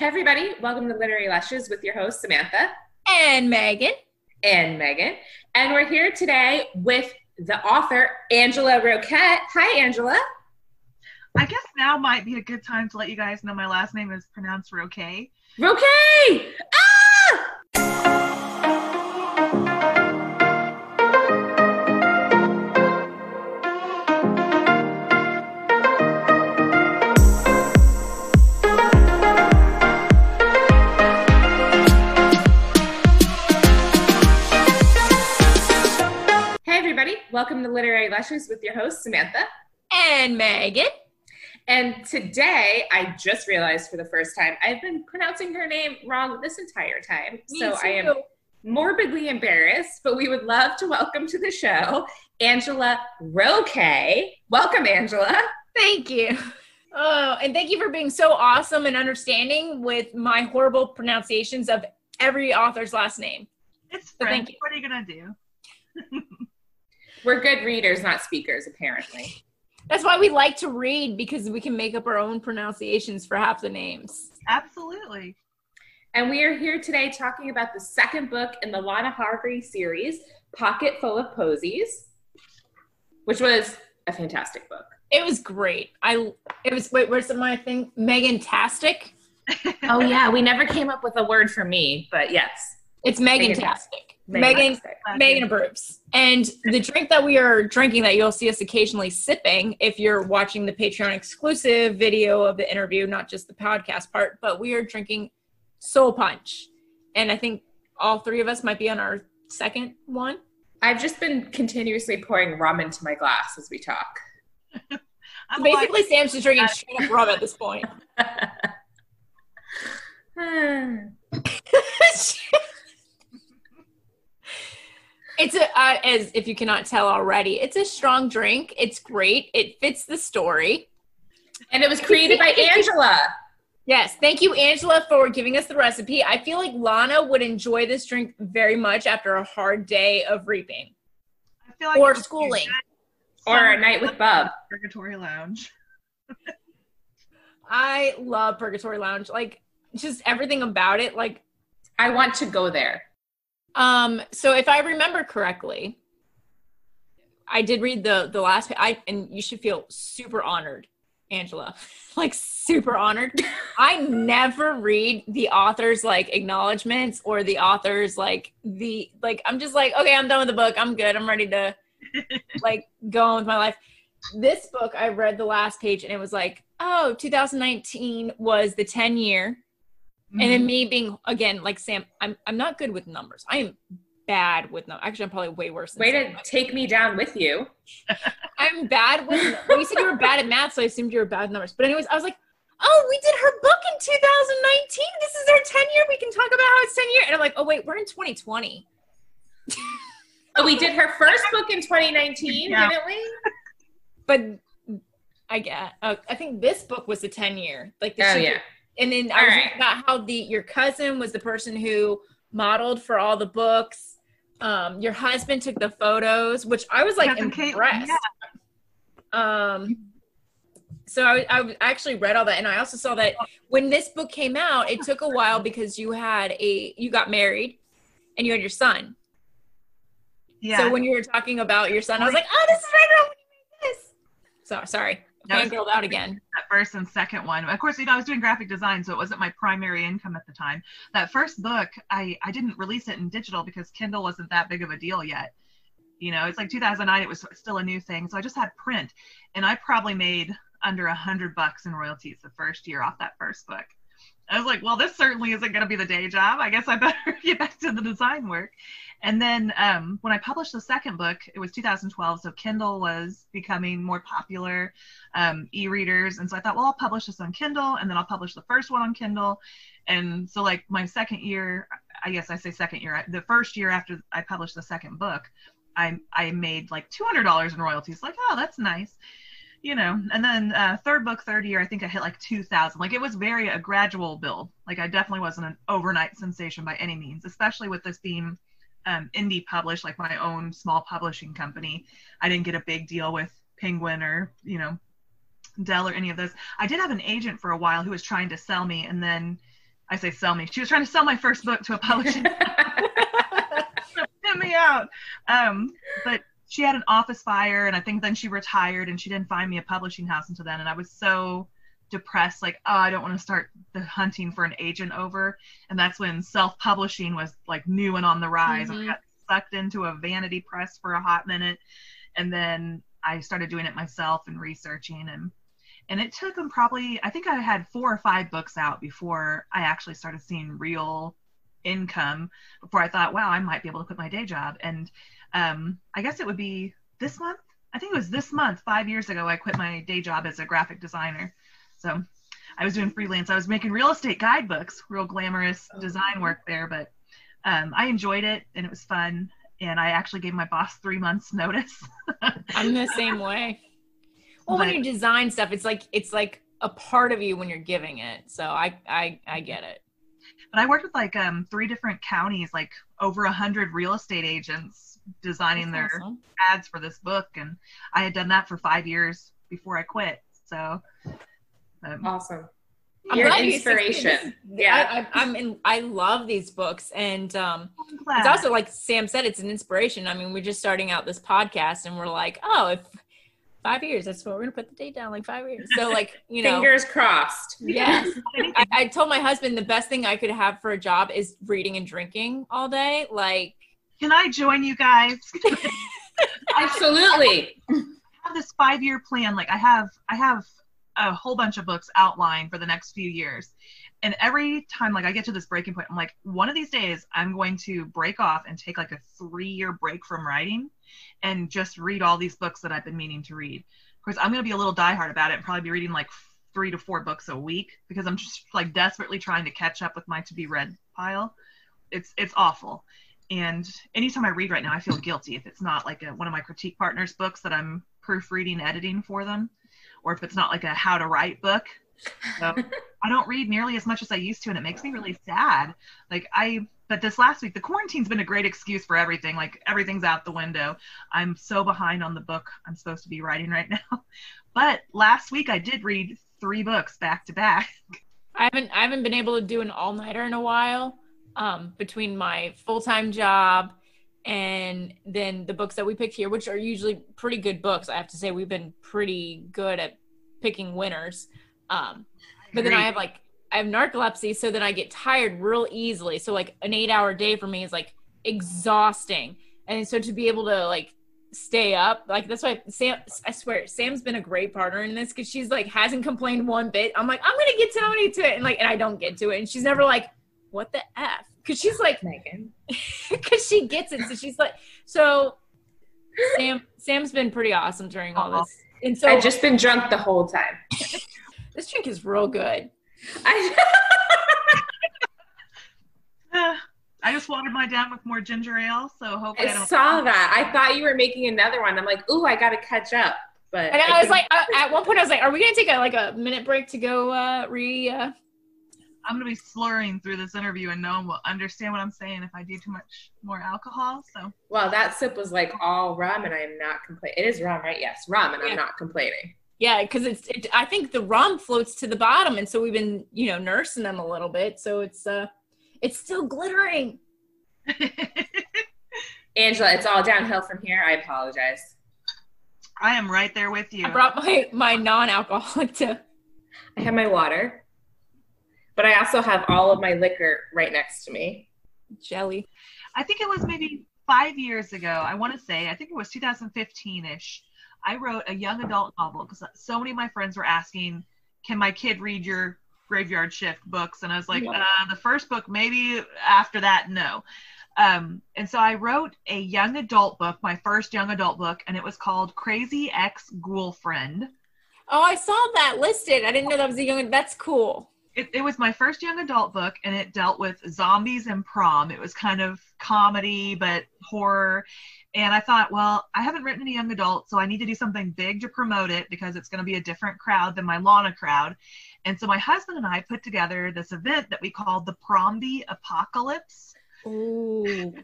Hey everybody, welcome to Literary Lushes with your host Samantha And Megan. and Megan. And we're here today with the author Angela Roquette. Hi Angela. I guess now might be a good time to let you guys know my last name is pronounced Roquette. Roquette! Welcome to Literary Lushes with your host, Samantha. And Megan. And today, I just realized for the first time, I've been pronouncing her name wrong this entire time. So I am morbidly embarrassed, but we would love to welcome to the show, Angela Roquette. Welcome, Angela. Thank you. Oh, and thank you for being so awesome and understanding with my horrible pronunciations of every author's last name. It's French. So what are you going to do? We're good readers, not speakers, apparently. That's why we like to read, because we can make up our own pronunciations for half the names. Absolutely. And we are here today talking about the second book in the Lana Harvey series, Pocket Full of Posies, which was a fantastic book. It was great. Where's my thing? Megan-tastic? Oh, yeah. We never came up with a word for me, but yes. It's Megan-tastic. Megan approves. And the drink that we are drinking that you'll see us occasionally sipping, if you're watching the Patreon exclusive video of the interview, not just the podcast part, but we are drinking Soul Punch. And I think all three of us might be on our second one. I've just been continuously pouring rum into my glass as we talk. So basically, Sam's just drinking straight up rum at this point. It's as if you cannot tell already, it's a strong drink. It's great. It fits the story. And it was created by Angela. Yes. Thank you, Angela, for giving us the recipe. I feel like Lana would enjoy this drink very much after a hard day of reaping. I feel like or schooling. Or a night with Bub. Purgatory Lounge. I love Purgatory Lounge. Like, just everything about it. Like, I want to go there. So if I remember correctly, I did read the last, and you should feel super honored, Angela, like super honored. I never read the author's like acknowledgments or the author's I'm just like, okay, I'm done with the book. I'm good. I'm ready to like go on with my life. This book, I read the last page and it was like, oh, 2019 was the 10-year. And then me being, again, like Sam, I'm not good with numbers. I am bad with numbers. Actually, I'm probably way worse than Way Sam. to take me down with you. I'm bad with, well, you said you were bad at math, so I assumed you were bad with numbers. But anyways, I was like, oh, we did her book in 2019. This is our 10-year. We can talk about how it's 10 years. And I'm like, oh, wait, we're in 2020. Oh, we did her first book in 2019, yeah. Didn't we? But I think this book was the 10-year. Like the yeah. And then I was reading about how your cousin was the person who modeled for all the books. Your husband took the photos, which I was like impressed. Yeah. So I actually read all that, and I also saw that when this book came out, it took a while because you got married, and you had your son. Yeah. So when you were talking about your son, I was like, oh, this is right around when you made this. So sorry. Fangirled out again. That first and second one. Of course, I was doing graphic design, so it wasn't my primary income at the time. That first book, I didn't release it in digital because Kindle wasn't that big of a deal yet. You know, it's like 2009, it was still a new thing. So I just had print, and I probably made under $100 in royalties the first year off that first book. I was like, well, this certainly isn't going to be the day job. I guess I better get back to the design work. And then when I published the second book, it was 2012, so Kindle was becoming more popular, e-readers. And so I thought, well, I'll publish this on Kindle, and then I'll publish the first one on Kindle. And so like my second year, I guess I say second year, the first year after I published the second book, I made like $200 in royalties. Like, oh, that's nice. You know, and then third year, I think I hit like 2,000. Like, it was a gradual build. Like, I definitely wasn't an overnight sensation by any means, especially with this being indie published, like my own small publishing company. I didn't get a big deal with Penguin or, you know, Dell or any of those. I did have an agent for a while who was trying to sell me, and then I say sell me. She was trying to sell my first book to a publishing Get me out. But she had an office fire, and I think then she retired, and she didn't find me a publishing house until then. And I was so depressed, like, oh, I don't want to start the hunting for an agent over. And that's when self-publishing was like new and on the rise. Mm-hmm. I got sucked into a vanity press for a hot minute, and then I started doing it myself and researching, and it took them probably, I think I had 4 or 5 books out before I actually started seeing real income, before I thought, wow, I might be able to quit my day job. And I guess it would be this month. I think it was this month, 5 years ago, I quit my day job as a graphic designer. So I was doing freelance. I was making real estate guidebooks, real glamorous design work there, but I enjoyed it, and it was fun. And I actually gave my boss 3 months notice. I'm the same way. Well, when you design stuff, it's like a part of you when you're giving it. So I get it. But I worked with like 3 different counties, like over 100 real estate agents designing their ads for this book, and I had done that for 5 years before I quit. So awesome. You're an inspiration. Yeah, I love these books, and it's also, like Sam said, it's an inspiration. I mean, we're just starting out this podcast, and we're like, oh, if 5 years, that's what we're gonna put the date down, like 5 years. So, like, you know, fingers crossed. Yes. I told my husband the best thing I could have for a job is reading and drinking all day. Like, can I join you guys? Absolutely. I have this 5-year plan. Like, I have a whole bunch of books outlined for the next few years. And every time, like, I get to this breaking point, I'm like, one of these days I'm going to break off and take like a 3-year break from writing and just read all these books that I've been meaning to read. Of course, I'm going to be a little diehard about it and probably be reading like 3 to 4 books a week, because I'm just like desperately trying to catch up with my to be read pile. It's awful. And anytime I read right now, I feel guilty if it's not like one of my critique partners' books that I'm proofreading, editing for them, or if it's not like a how to write book. So I don't read nearly as much as I used to, and it makes me really sad. But this last week, the quarantine's been a great excuse for everything. Like, everything's out the window. I'm so behind on the book I'm supposed to be writing right now. But last week I did read 3 books back to back. I haven't been able to do an all-nighter in a while, between my full-time job and then the books that we picked here, which are usually pretty good books. I have to say, we've been pretty good at picking winners. But then I have narcolepsy, so then I get tired real easily. So like an 8-hour day for me is like exhausting. And so to be able to like stay up, like, that's why I swear Sam's been a great partner in this, because she's like hasn't complained one bit. I'm like, I'm gonna get to it, and I don't get to it, and she's never like, what the F? Because she's like, Megan, because she gets it. So she's like, Sam's been pretty awesome during all this. And so I've just been drunk the whole time. This drink is real good. I just watered mine down with more ginger ale, so hopefully I don't saw that. I thought you were making another one. I'm like, ooh, I gotta catch up. But and I was like, at one point I was like, are we gonna take a minute break to go I'm gonna be slurring through this interview, and no one will understand what I'm saying if I do too much more alcohol. So, well, that sip was like all rum, and I am not complaining. It is rum, right? Yes, rum, and I'm not complaining. Yeah, because I think the rum floats to the bottom, and so we've been, nursing them a little bit, so it's still glittering. Angela, it's all downhill from here. I apologize. I am right there with you. I brought my non-alcoholic too. I have my water, but I also have all of my liquor right next to me. Jelly. I think it was maybe 5 years ago. I want to say, I think it was 2015-ish. I wrote a young adult novel because so many of my friends were asking, can my kid read your Graveyard Shift books? And I was like, the first book, maybe. After that, no. And so I wrote a young adult book, my first young adult book, and it was called Crazy Ex-Ghoulfriend. Oh, I saw that listed. I didn't know that was a young. That's cool. It was my first young adult book, and it dealt with zombies and prom. It was kind of comedy, but horror. And I thought, well, I haven't written any young adult, so I need to do something big to promote it because it's going to be a different crowd than my Lana crowd. And so my husband and I put together this event that we called the Promby Apocalypse. Ooh.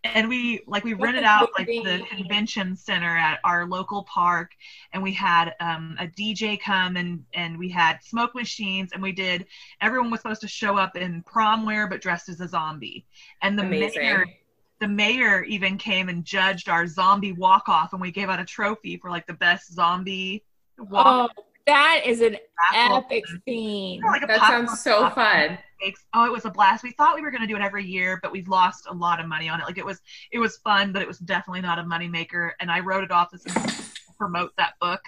And we rented out like the convention center at our local park, and we had a DJ come, and we had smoke machines, and everyone was supposed to show up in prom wear but dressed as a zombie. And the mayor even came and judged our zombie walk off, and we gave out a trophy for like the best zombie walk. Oh, that is an epic theme. That sounds so fun. Oh, it was a blast. We thought we were going to do it every year, but we've lost a lot of money on it. Like it was fun, but it was definitely not a money maker. And I wrote it off as to promote that book.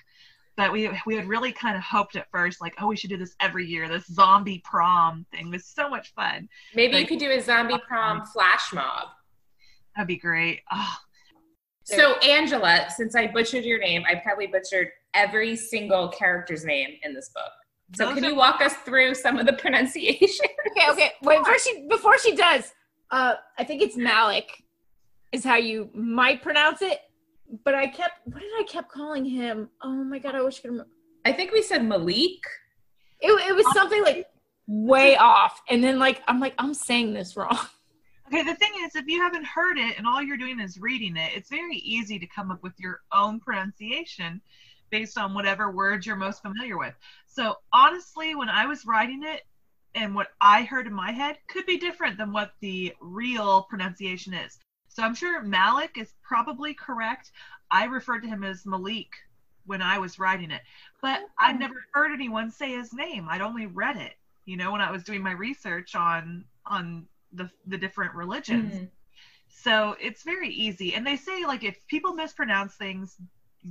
But we had really kind of hoped at first, like, oh, we should do this every year. This zombie prom thing was so much fun. Maybe you could do a zombie prom flash mob. That'd be great. Oh. So Angela, since I butchered your name, I probably butchered every single character's name in this book. So can you walk us through some of the pronunciation? Okay. Wait, before she does, I think it's Malik is how you might pronounce it. But what did I kept calling him? Oh my God, I wish I could remember. I think we said Malik. It was something like way off. And then I'm saying this wrong. Okay, the thing is, if you haven't heard it and all you're doing is reading it, it's very easy to come up with your own pronunciation based on whatever words you're most familiar with. So honestly, when I was writing it and what I heard in my head could be different than what the real pronunciation is. So I'm sure Malik is probably correct. I referred to him as Malik when I was writing it, but I'd never heard anyone say his name. I'd only read it, when I was doing my research on the different religions. Mm-hmm. So it's very easy. And they say, like, if people mispronounce things,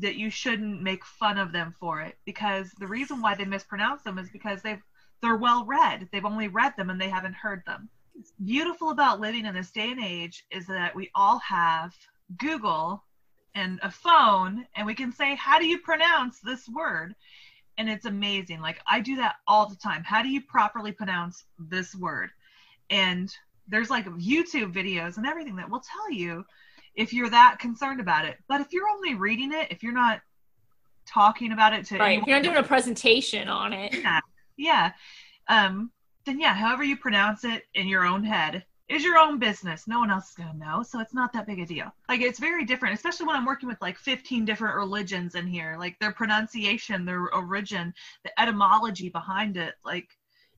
that you shouldn't make fun of them for it, because the reason why they mispronounce them is because they're well read. They've only read them and they haven't heard them. What's beautiful about living in this day and age is that we all have Google and a phone, and we can say, how do you pronounce this word? And it's amazing. Like, I do that all the time. How do you properly pronounce this word? And there's like YouTube videos and everything that will tell you if you're that concerned about it. But if you're only reading it, if you're not talking about it to anyone, if you're not doing a presentation on it, then however you pronounce it in your own head is your own business. No one else is going to know, so it's not that big a deal. Like, it's very different, especially when I'm working with like 15 different religions in here, like their pronunciation, their origin, the etymology behind it. Like,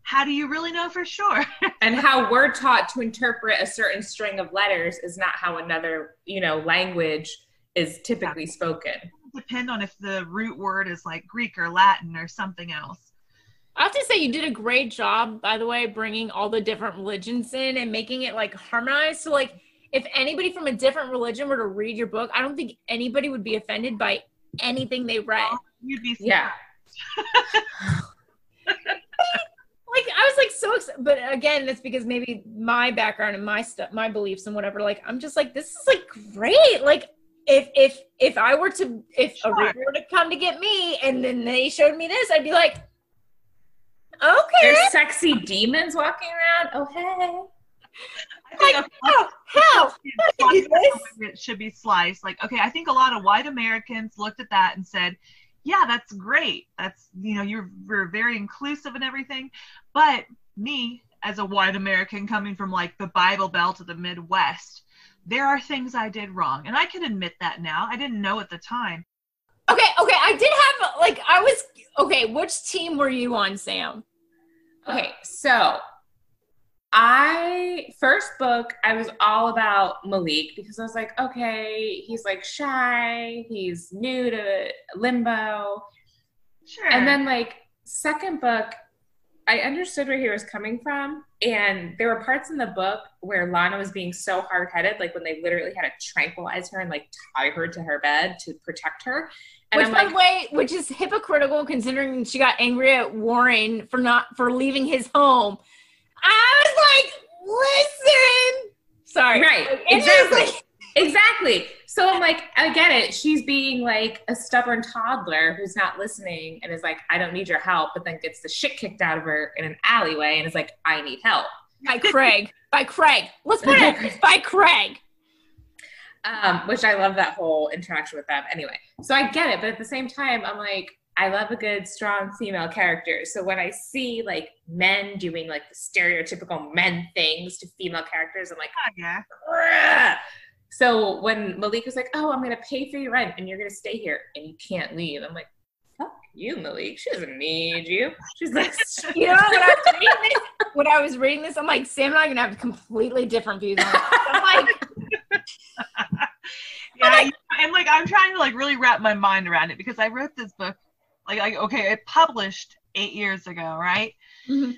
how do you really know for sure? And how we're taught to interpret a certain string of letters is not how another, language is typically spoken. It depends on if the root word is like Greek or Latin or something else. I have to say, you did a great job, by the way, bringing all the different religions in and making it like harmonized. So like, if anybody from a different religion were to read your book, I don't think anybody would be offended by anything they read. Oh, you'd be surprised. Like, I was like so excited, but again, that's because maybe my background and my stuff, my beliefs and whatever, like, I'm just like, this is like great. Like, if I were to, if a reader were to come to get me and then they showed me this, I'd be like, okay. There's sexy demons walking around. Oh, hey. I think how? It should be sliced. Like, okay, I think a lot of white Americans looked at that and said, yeah, that's great. That's, you're very inclusive and everything. But me, as a white American coming from like the Bible Belt of the Midwest, there are things I did wrong. And I can admit that now. I didn't know at the time. Okay. I did have, which team were you on, Sam? Okay, so first book, I was all about Malik because I was like, okay, he's like shy, he's new to limbo. Sure. And then like second book, I understood where he was coming from. And there were parts in the book where Lana was being so hard-headed, like when they literally had to tranquilize her and like tie her to her bed to protect her. And which, by the way, which is hypocritical considering she got angry at Warren for leaving his home. I was like, listen. Sorry. Right. Exactly. So I'm like, I get it. She's being like a stubborn toddler who's not listening and is like, I don't need your help, but then gets the shit kicked out of her in an alleyway and is like, I need help. By Craig. Let's put it by Craig. Which I love that whole interaction with them. Anyway, so I get it. But at the same time, I'm like, I love a good, strong female character. So when I see like men doing like the stereotypical men things to female characters, I'm like, Oh, yeah. "Ugh." So when Malik was like, oh, I'm going to pay for your rent and you're going to stay here and you can't leave. I'm like, fuck you, Malik. She doesn't need you. She's like, You know, when I was reading this, I'm like, Sam and I are going to have completely different views on it. I'm like, yeah, and like I'm trying to like really wrap my mind around it because I wrote this book like okay, it published 8 years ago, right? mm-hmm.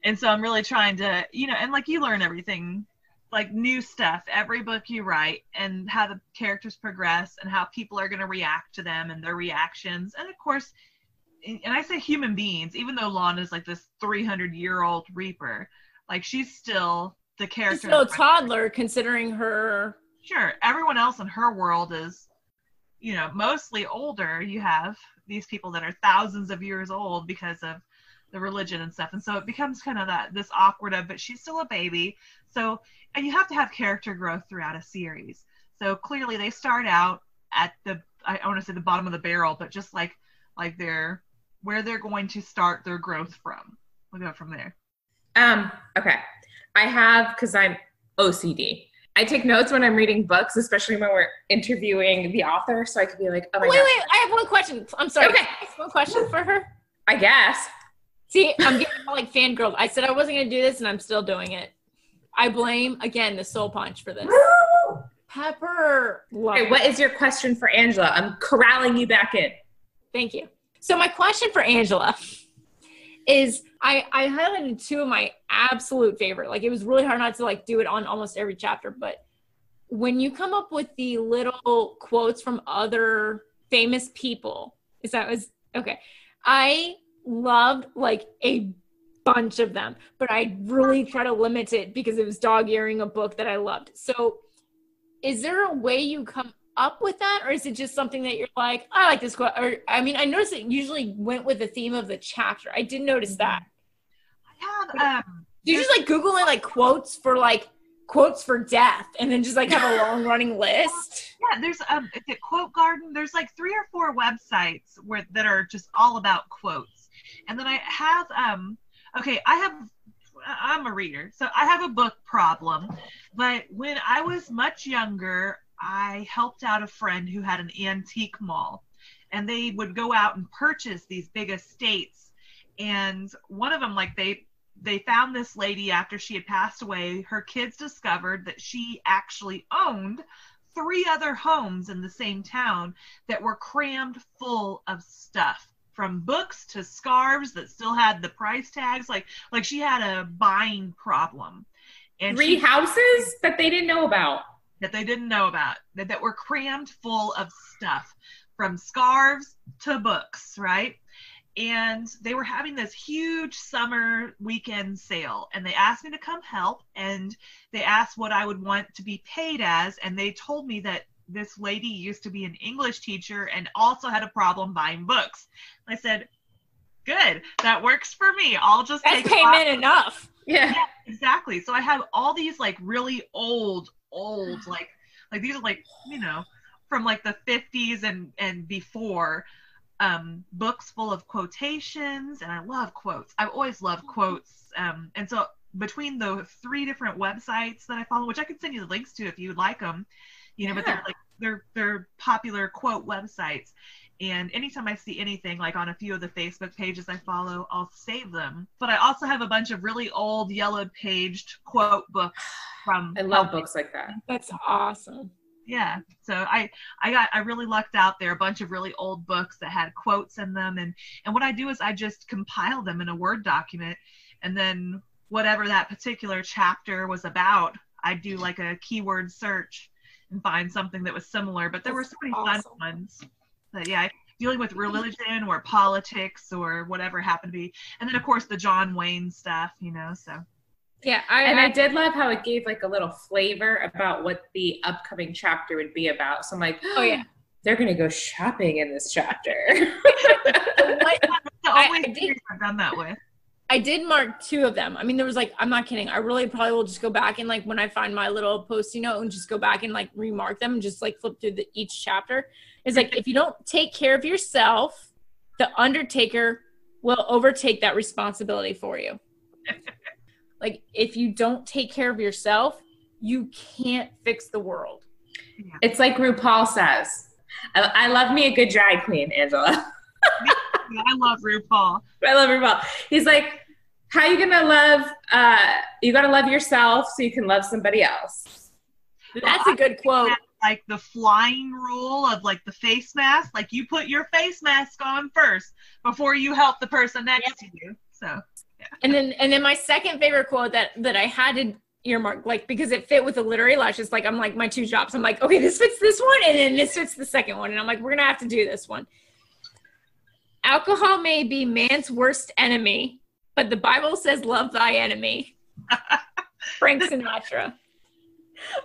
And so I'm really trying to, you know, and like you learn everything, like new stuff, every book you write, and how the characters progress and how people are going to react to them and their reactions. And of course, and I say human beings, even though Lana's like this 300-year-old Reaper, like she's still the character. She's still a toddler considering her. Sure. Everyone else in her world is, you know, mostly older. You have these people that are thousands of years old because of the religion and stuff. And so it becomes kind of this awkward of, but she's still a baby. So, and you have to have character growth throughout a series. So clearly they start out at I want to say the bottom of the barrel, but just like where they're going to start their growth from. We'll go from there. Okay. I have, because I'm OCD. I take notes when I'm reading books, especially when we're interviewing the author, so I could be like, oh my gosh. Wait, I have one question. I'm sorry. Okay. Can I ask one question for her? I guess. See, I'm getting all like fangirl. I said I wasn't going to do this, and I'm still doing it. I blame, again, the soul punch for this. Pepper. Okay, what is your question for Angela? I'm corralling you back in. Thank you. So my question for Angela is I highlighted two of my absolute favorite. Like, it was really hard not to like do it on almost every chapter, but when you come up with the little quotes from other famous people, okay. I loved like a bunch of them, but I really try to limit it because it was dog-earing a book that I loved. So is there a way you come up with that, or is it just something that you're like, I like this quote? Or I mean, I noticed it usually went with the theme of the chapter. I did notice that. I have do you just like Googling like quotes for death and then just like have a long running list? Yeah, there's is it Quote Garden? There's like 3 or 4 websites that are just all about quotes. And then I have I'm a reader, so I have a book problem. But when I was much younger, I helped out a friend who had an antique mall, and they would go out and purchase these big estates. And one of them, like they found this lady after she had passed away. Her kids discovered that she actually owned 3 other homes in the same town that were crammed full of stuff, from books to scarves that still had the price tags. Like she had a buying problem. And 3 houses that they didn't know about. That were crammed full of stuff, from scarves to books, right? And they were having this huge summer weekend sale, and they asked me to come help, and they asked what I would want to be paid as, and they told me that this lady used to be an English teacher and also had a problem buying books. I said, good, that works for me. I'll just take payment enough. Yeah, exactly. So I have all these like really old like these are like, you know, from like the 50s and before, books full of quotations. And I love quotes. I've always loved quotes. And so between the 3 different websites that I follow, which I could send you the links to if you would like them, you know, yeah. But they're popular quote websites. And anytime I see anything, like on a few of the Facebook pages I follow, I'll save them. But I also have a bunch of really old yellowed paged quote books from. I love books like that. That's awesome. Yeah. So I really lucked out there, a bunch of really old books that had quotes in them. And what I do is I just compile them in a Word document, and then whatever that particular chapter was about, I do like a keyword search and find something that was similar. But there were so many fun ones. But yeah, dealing with religion or politics or whatever happened to be. And then of course the John Wayne stuff, you know, so. Yeah, I did love how it gave like a little flavor about what the upcoming chapter would be about. So I'm like, oh yeah, they're going to go shopping in this chapter. I've done that with. I did mark 2 of them. I mean, there was like, I'm not kidding. I really probably will just go back and like when I find my little Post-it note and just go back and like remark them and just like flip through each chapter. It's like, if you don't take care of yourself, the Undertaker will overtake that responsibility for you. Like, if you don't take care of yourself, you can't fix the world. Yeah. It's like RuPaul says. I love me a good drag queen, Angela. I love RuPaul. I love RuPaul. He's like, how you gonna love, you gotta love yourself so you can love somebody else. That's a good quote. Like the flying rule of like the face mask, like you put your face mask on first before you help the person next to you. So yeah. And then my second favorite quote that I had to earmark, like, because it fit with the literary lushes, like I'm like my two jobs. I'm like, okay, this fits this one, and then this fits the second one. And I'm like, we're gonna have to do this one. Alcohol may be man's worst enemy, but the Bible says love thy enemy. Frank Sinatra.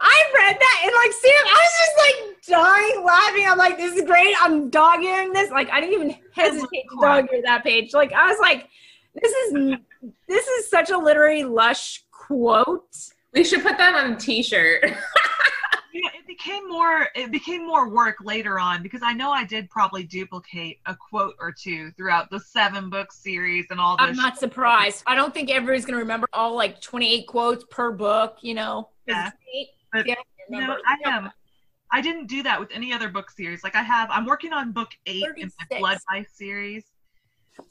I read that and like, Sam, I was just like dying laughing. I'm like, this is great. I'm dog-earing this. Like, I didn't even hesitate to dog-ear that page. Like, I was like, this is such a literary lush quote. We should put that on a t-shirt. Yeah, it became more work later on, because I know I did probably duplicate a quote or two throughout the 7-book series and all those. I'm not surprised. I don't think everybody's going to remember all like 28 quotes per book, you know. Yeah. But, you know, I didn't do that with any other book series. Like I'm working on book 8 in my Blood Vice series.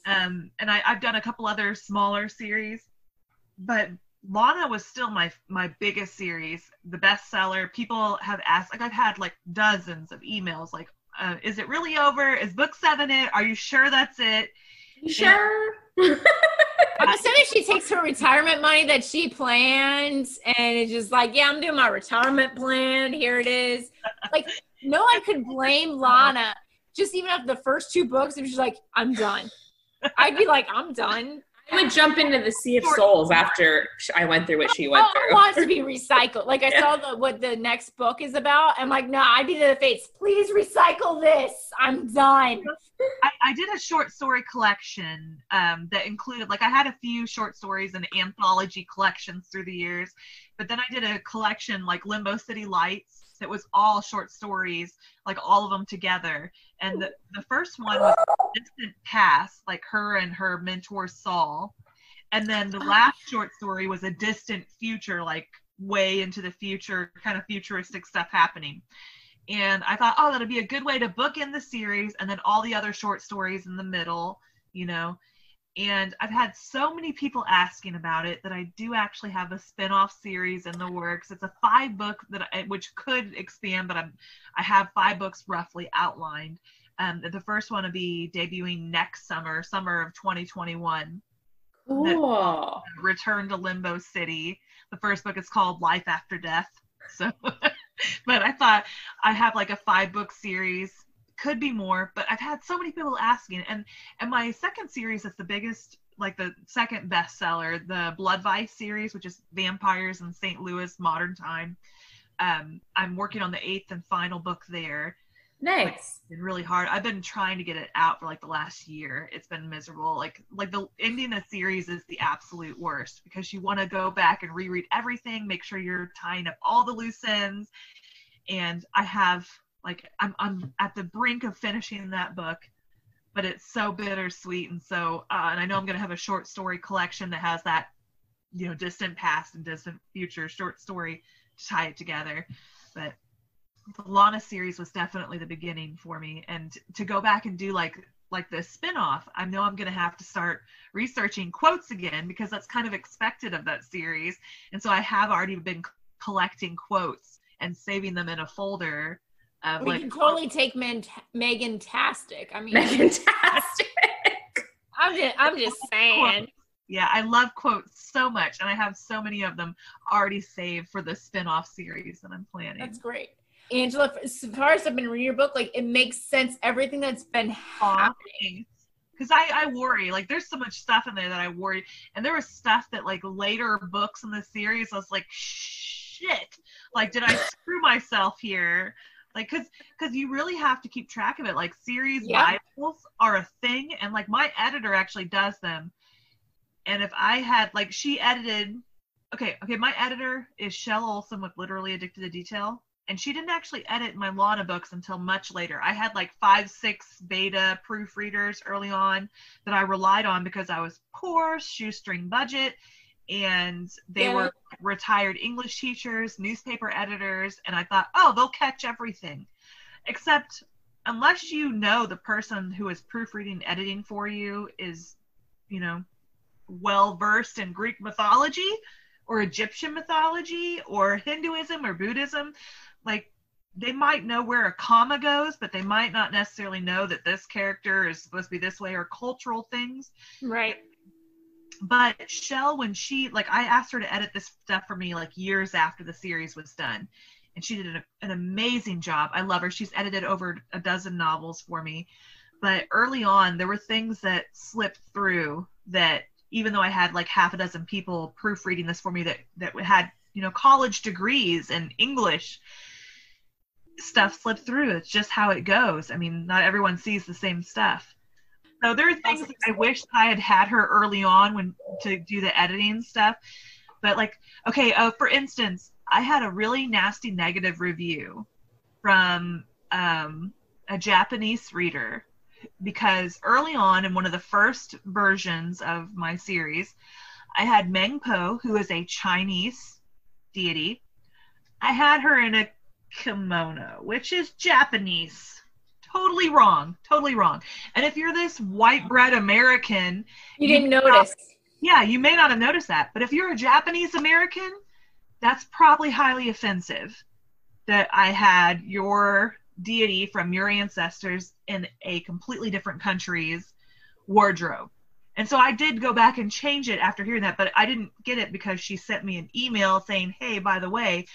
And I've done a couple other smaller series, but Lana was still my biggest series, the bestseller. People have asked, like I've had like dozens of emails, like, is it really over? Is book 7 it? Are you sure that's it? You sure? I'm assuming she takes her retirement money that she plans and it's just like, yeah, I'm doing my retirement plan. Here it is. Like, no, I could blame Lana just even after the first 2 books. If she's like, I'm done. I'd be like, I'm done. I would jump into the Sea of Souls after I went through what she went through. I want to be recycled. Like, I saw what the next book is about. I'm like, no, I'd be to the fates. Please recycle this. I'm done. I did a short story collection that included, like, I had a few short stories and anthology collections through the years, but then I did a collection like Limbo City Lights that was all short stories, like all of them together. And the first one was Distant Past, like her and her mentor Saul. And then the last short story was a distant future, like way into the future, kind of futuristic stuff happening. And I thought, oh, that'll be a good way to bookend the series, and then all the other short stories in the middle, you know. And I've had so many people asking about it that I do actually have a spin-off series in the works. It's a 5-book which could expand, but I have 5 books roughly outlined. The first one will be debuting next summer of 2021. Cool. Return to Limbo City. The first book is called Life After Death. So, but I thought I have like a 5-book series. Could be more, but I've had so many people asking, and my second series is the biggest, like the second bestseller, the Blood Vice series, which is vampires in St. Louis modern time. I'm working on the 8th and final book there. Nice. It's been really hard. I've been trying to get it out for like the last year. It's been miserable. Like the ending of the series is the absolute worst, because you want to go back and reread everything, make sure you're tying up all the loose ends. And I have, like, I'm at the brink of finishing that book, but it's so bittersweet. And so, and I know I'm going to have a short story collection that has that, you know, distant past and distant future short story to tie it together. But the Lana series was definitely the beginning for me. And to go back and do like the spin-off, I know I'm going to have to start researching quotes again, because that's kind of expected of that series. And so I have already been collecting quotes and saving them in a folder. We can totally take Megan-tastic. I mean, Megan-tastic. I'm just saying. Yeah, I love quotes so much, and I have so many of them already saved for the spin-off series that I'm planning. That's great. Angela, as far as I've been reading your book, like, it makes sense, everything that's been happening. Because I worry, like, there's so much stuff in there that I worry, and there was stuff that, like, later books in the series, I was like, shit, like, did I screw myself here? Like, because you really have to keep track of it. Like, series Bibles are a thing, and like my editor actually does them. And if I had, like, she edited, okay, my editor is Shell Olson with Literally Addicted to Detail, And she didn't actually edit my Lana books until much later. I had like 5, 6 beta proofreaders early on that I relied on because I was poor, shoestring budget, and they were retired English teachers, newspaper editors, and I thought, oh, they'll catch everything. Except unless you know the person who is proofreading, editing for you is, you know, well versed in Greek mythology or Egyptian mythology or Hinduism or Buddhism, like they might know where a comma goes, but they might not necessarily know that this character is supposed to be this way, or cultural things. Right. But Shell, when she, like, I asked her to edit this stuff for me like years after the series was done, and she did an amazing job. I love her. She's edited over a dozen novels for me. But early on, there were things that slipped through that, even though I had like half a dozen people proofreading this for me that had, you know, college degrees and English, stuff slipped through. It's just how it goes. I mean, not everyone sees the same stuff. So there are things that I wish I had her early on to do the editing stuff. But like, okay, for instance, I had a really nasty negative review from a Japanese reader, because early on in one of the first versions of my series, I had Mengpo, who is a Chinese deity. I had her in a kimono, which is Japanese. Totally wrong. And if you're this white bread American, you didn't notice. You may not have noticed that. But if you're a Japanese American, that's probably highly offensive that I had your deity from your ancestors in a completely different country's wardrobe. And so I did go back and change it after hearing that, but I didn't get it because she sent me an email saying, hey, by the way,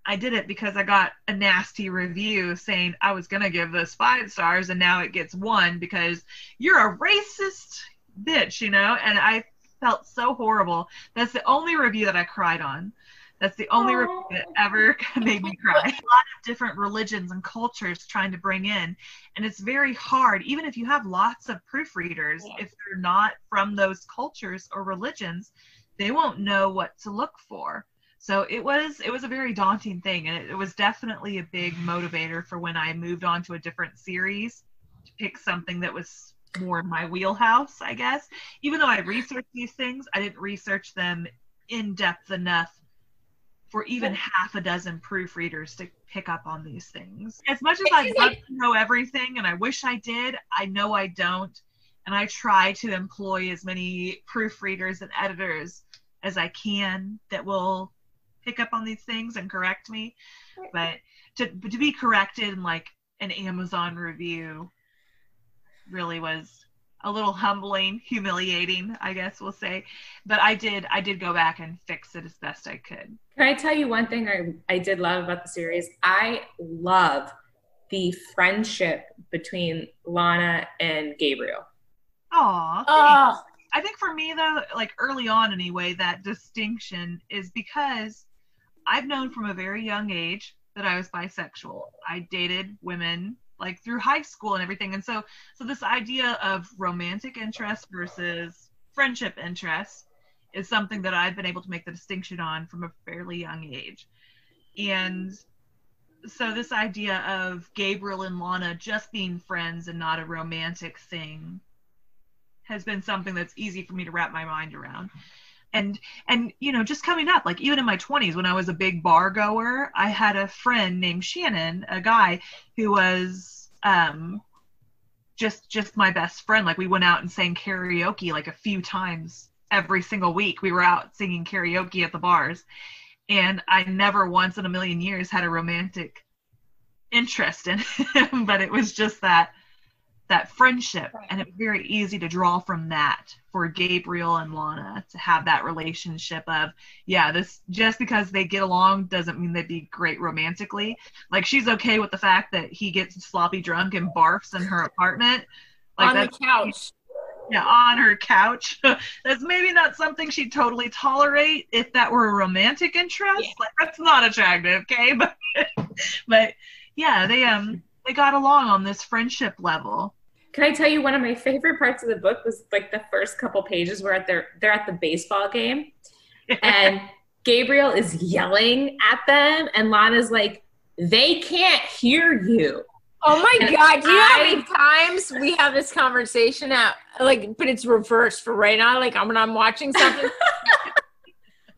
I did it because I got a nasty review saying I was going to give this 5 stars and now it gets 1 because you're a racist bitch, you know? And I felt so horrible. That's the only review that I cried on. That's the only review that ever made me cry. A lot of different religions and cultures trying to bring in. And it's very hard, even if you have lots of proofreaders, if they're not from those cultures or religions, they won't know what to look for. So it was a very daunting thing, and it was definitely a big motivator for when I moved on to a different series to pick something that was more in my wheelhouse, I guess. Even though I researched these things, I didn't research them in depth enough for even half a dozen proofreaders to pick up on these things. As much as I'd love to know everything, and I wish I did, I know I don't. And I try to employ as many proofreaders and editors as I can that will pick up on these things and correct me. But to be corrected in like an Amazon review really was a little humbling, humiliating, I guess we'll say. But I did go back and fix it as best I could. Can I tell you one thing I did love about the series? I love the friendship between Lana and Gabriel. Aww. I think for me though, like early on anyway, that distinction is because I've known from a very young age that I was bisexual. I dated women like through high school and everything. And so this idea of romantic interest versus friendship interest is something that I've been able to make the distinction on from a fairly young age. And so this idea of Gabriel and Lana just being friends and not a romantic thing has been something that's easy for me to wrap my mind around. And you know, just coming up, like even in my 20s when I was a big bar goer, I had a friend named Shannon, a guy who was just my best friend. Like we went out and sang karaoke like a few times every single week. We were out singing karaoke at the bars, and I never once in a million years had a romantic interest in him, but it was just that friendship, and it was very easy to draw from that for Gabriel and Lana to have that relationship of, this just because they get along doesn't mean they'd be great romantically. Like she's okay with the fact that he gets sloppy drunk and barfs in her apartment, like on the couch. Yeah, on her couch. That's maybe not something she'd totally tolerate if that were a romantic interest. Yeah. Like that's not attractive, okay? But yeah, they got along on this friendship level. Can I tell you one of my favorite parts of the book was like the first couple pages where they're at the baseball game and Gabriel is yelling at them and Lana's like, they can't hear you. Oh my God. Do you know how many times we have this conversation but it's reversed for right now. Like when I'm watching something.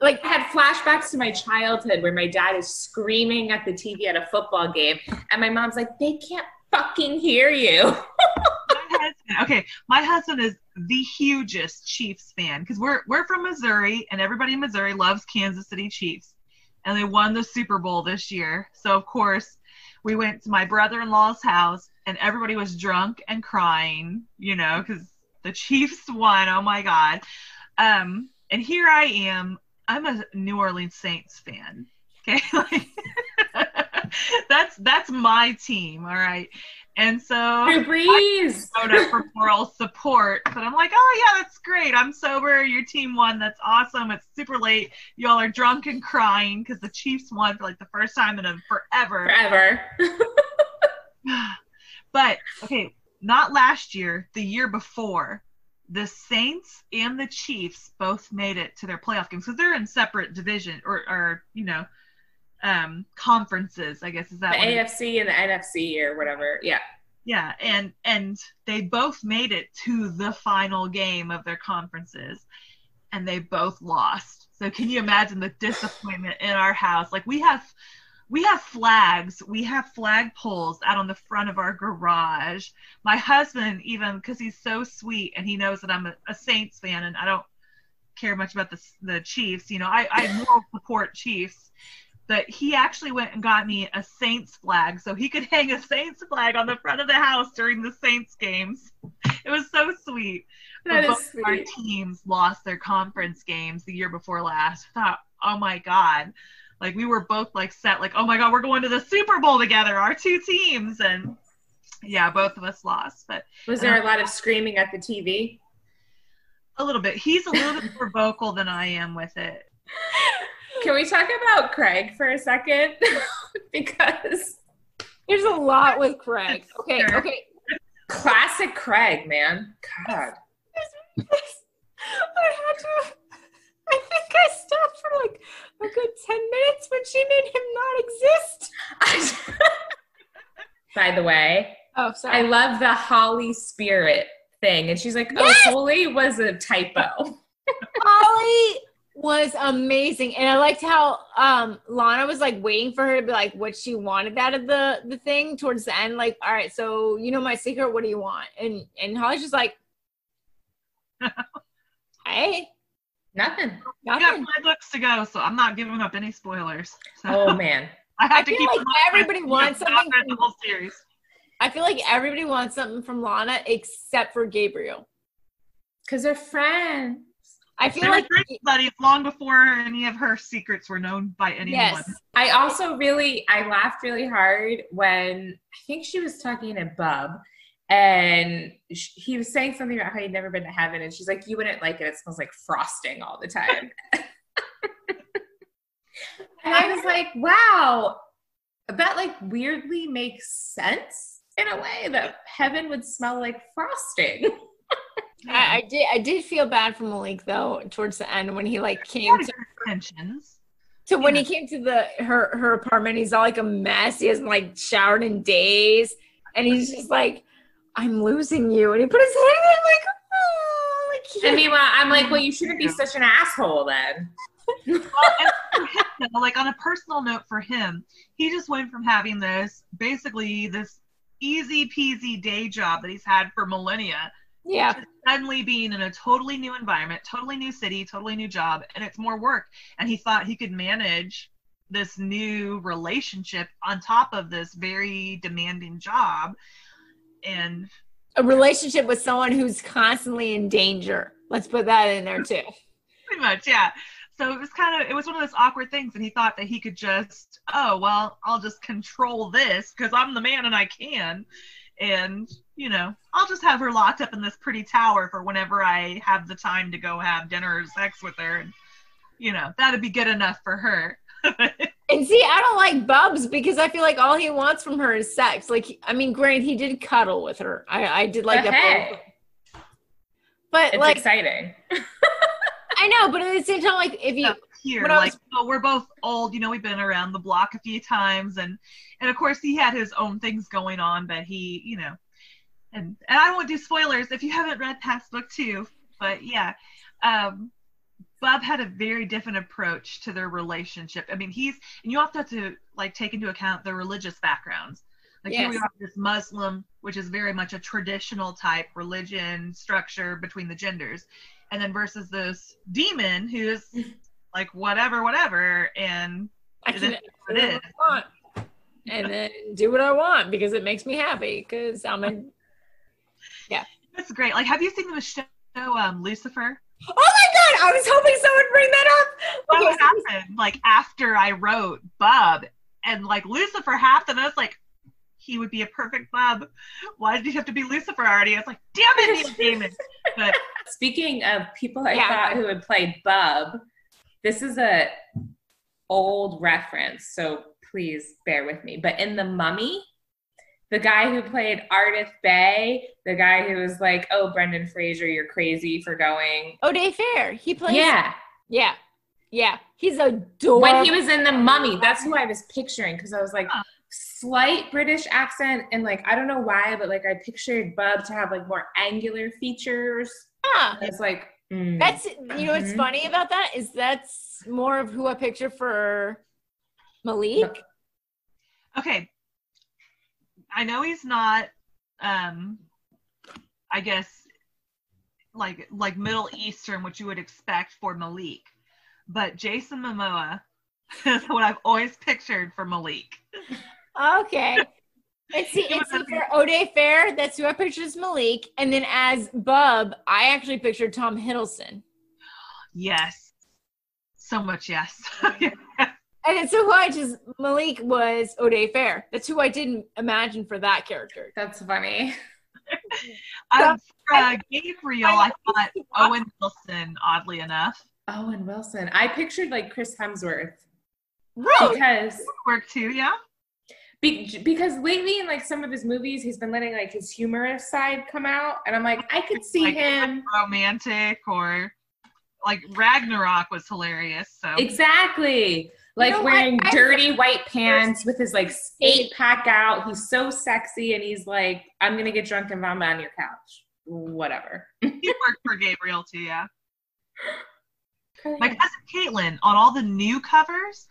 Like I had flashbacks to my childhood where my dad is screaming at the TV at a football game and my mom's like, they can't fucking hear you. My husband is the hugest Chiefs fan because we're from Missouri and everybody in Missouri loves Kansas City Chiefs, and they won the Super Bowl this year. So of course we went to my brother-in-law's house and everybody was drunk and crying, because the Chiefs won. Oh my God. And here I am. I'm a New Orleans Saints fan. Okay. That's my team. All right. And so Drew Brees. I showed up for moral support, but I'm like, oh yeah, that's great. I'm sober. Your team won. That's awesome. It's super late. Y'all are drunk and crying because the Chiefs won for like the first time in forever. But okay, not last year, the year before, the Saints and the Chiefs both made it to their playoff games because they're in separate division or conferences, I guess. Is that the AFC and the NFC or whatever? Yeah, and they both made it to the final game of their conferences, and they both lost. So can you imagine the disappointment in our house? Like we have flags, we have flag poles out on the front of our garage. My husband, even because he's so sweet and he knows that I'm a Saints fan and I don't care much about the Chiefs, I will support Chiefs. But he actually went and got me a Saints flag so he could hang a Saints flag on the front of the house during the Saints games. It was so sweet. Both sweet. Our teams lost their conference games the year before last. I thought, oh my God. Like we were both like set, like, oh my God, we're going to the Super Bowl together, our two teams. And yeah, both of us lost. But was there a lot of screaming at the TV? A little bit. He's a little bit more vocal than I am with it. Can we talk about Craig for a second? Because there's a lot with Craig. Okay. Classic Craig, man. God. I think I stopped for like a good 10 minutes when she made him not exist. By the way, sorry. I love the Holly Spirit thing. And she's like, yes! Holy was a typo. Holly was amazing. And I liked how Lana was like waiting for her to be like what she wanted out of the thing towards the end. Like, all right, so my secret, what do you want? And Holly's just like, hey. Nothing. I got 5 books to go, so I'm not giving up any spoilers. So. Oh man. I feel like everybody wants something from the whole series. I feel like everybody wants something from Lana except for Gabriel. Because they're friends. I feel like buddies long before any of her secrets were known by anyone. Yes. I laughed really hard when I think she was talking to Bub and he was saying something about how he'd never been to heaven and she's like, you wouldn't like it. It smells like frosting all the time. And I was like, wow, that like weirdly makes sense in a way that heaven would smell like frosting. I did feel bad for Malik though towards the end when he like came to tensions. So when he came to her apartment, he's all like a mess. He hasn't like showered in days, and he's just like, "I'm losing you," and he put his hand in it like, "Oh." Like, and meanwhile, I'm like, "Well, you shouldn't be such an asshole then." Well, and for him, like on a personal note for him, he just went from having this easy peasy day job that he's had for millennia. Yeah. Suddenly being in a totally new environment, totally new city, totally new job, and it's more work. And he thought he could manage this new relationship on top of this very demanding job. And a relationship with someone who's constantly in danger. Let's put that in there too. Pretty much, yeah. So it was one of those awkward things. And he thought that he could just, I'll just control this because I'm the man and I can. And, I'll just have her locked up in this pretty tower for whenever I have the time to go have dinner or sex with her. And, that'd be good enough for her. And see, I don't like Bubs because I feel like all he wants from her is sex. Like, I mean, granted, he did cuddle with her. I did like that. Hey, but it's like exciting. I know, but at the same time, like if you here. Like, oh, we're both old, you know, we've been around the block a few times, and of course he had his own things going on, but he, you know, and I won't do spoilers if you haven't read past book 2, but yeah, Bob had a very different approach to their relationship. I mean, and you have to like take into account their religious backgrounds. Like here we are, this Muslim, which is very much a traditional type religion structure between the genders, and then versus this demon who's like whatever, and I can do what I want, and then do what I want because it makes me happy. Because that's great. Like, have you seen the show Lucifer? Oh my God! I was hoping someone would bring that up. Okay, what happened? Like after I wrote Bub, and like Lucifer happened, I was like, he would be a perfect Bub. Why did he have to be Lucifer already? I was like, damn it, Neil Gaiman. But speaking of people I thought who would play Bub, this is a old reference, so please bear with me. But in The Mummy, the guy who played Ardith Bay, the guy who was like, oh, Brendan Fraser, you're crazy for going. O'Day Fair. He plays. Yeah. He's adorable. When he was in The Mummy, that's who I was picturing, because I was like, slight British accent, and like, I don't know why, but like I pictured Bub to have like more angular features. Yeah. It's like, that's, you know what's funny about that is that's more of who I picture for Malik. Okay. I know he's not, I guess, like Middle Eastern, which you would expect for Malik, but Jason Momoa is what I've always pictured for Malik. Okay. And see, for O'Day Fair, that's who I pictured as Malik, and then as Bub, I actually pictured Tom Hiddleston. Yes. So much yes. And it's who Malik was O'Day Fair. That's who I didn't imagine for that character. That's funny. Gabriel, I thought Owen Wilson, oddly enough. Owen Wilson. I pictured like Chris Hemsworth. Right. Because work too, yeah. Because lately in like some of his movies, he's been letting like his humorous side come out, and I'm like, I could see like him romantic, or like Ragnarok was hilarious. So exactly. Like wearing dirty white pants with his like 8-pack out. He's so sexy, and he's like, I'm gonna get drunk and vomit on your couch. Whatever. He worked for Gabriel too, yeah. My cousin Caitlin, on all the new covers,